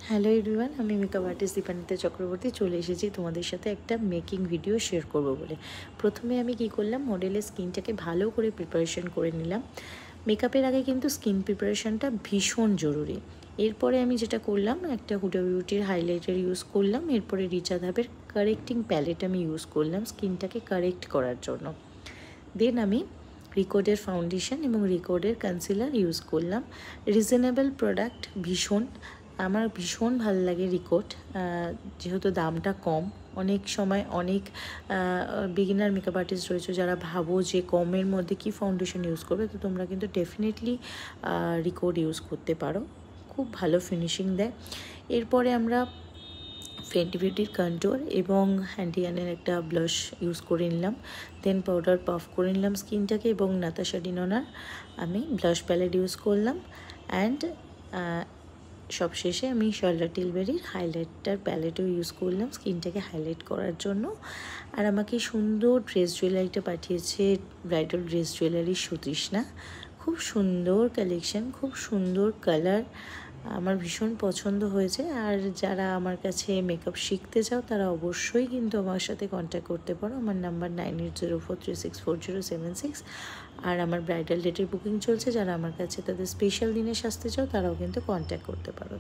Hello everyone, আমি makeup artist Dipanwita Chakraborty চলে এসেছি তোমাদের সাথে একটা মেকিং ভিডিও শেয়ার করব বলে। প্রথমে আমি কি করলাম, মডেলের স্কিনটাকে ভালো করে প্রিপারেশন করে নিলাম। মেকআপের আগে কিন্তু স্কিন প্রিপারেশনটা ভীষণ জরুরি। এরপরে আমি যেটা করলাম, একটা হুডা বিউটির হাইলাইটার ইউজ করলাম। এরপরে রিচা ধাবের কারেক্টিং প্যালেট আমি ইউজ করলাম স্কিনটাকে কারেক্ট করার জন্য। দেন আমি রিকোডের ফাউন্ডেশন এবং রিকোডের কনসিলার ইউজ করলাম। রিজনেবল প্রোডাক্ট, আমার ভীষণ ভালো লাগে রিকোড, যেহেতু দামটা কম। অনেক সময় অনেক বিগিনার মেকআপ আর্টিস্ট রয়েছে যারা ভাবো যে কমের মধ্যে কি ফাউন্ডেশন ইউজ করবে, তো তোমরা কিন্তু ডেফিনেটলি রিকোড ইউজ করতে পারো, খুব ভালো ফিনিশিং দেয়। এরপরে আমরা ফেন্টি বিউটির কন্ট্রোল এবং হ্যান্ডিয়ানের একটা ব্লাশ ইউজ করে নিলাম। দেন পাউডার পাফ করে নিলাম স্কিনটাকে, এবং নাতাশা ডিনোনার আমি ব্লাশ প্যালেট ইউজ করলাম। অ্যান্ড সবশেষে আমি শার্লট টিলবেরির হাইলাইটার প্যালেটও ইউজ করলাম স্কিনটাকে হাইলাইট করার জন্য। আর আমাকে সুন্দর ড্রেস জুয়েলারিটা পাঠিয়েছে ব্রাইডাল ড্রেস জুয়েলারি সুতৃষ্ণা। খুব সুন্দর কালেকশন, খুব সুন্দর কালার, আমার ভীষণ পছন্দ হয়েছে। আর যারা আমার কাছে মেকআপ শিখতে চাও তারা অবশ্যই কিন্তু আমার সাথে কন্ট্যাক্ট করতে পারো। আমার নাম্বার 9804364076। আর আমার ব্রাইডাল ডেটের বুকিং চলছে, যারা আমার কাছে তাদের স্পেশাল দিনে সাজতে চাও তারাও কিন্তু কন্ট্যাক্ট করতে পারো।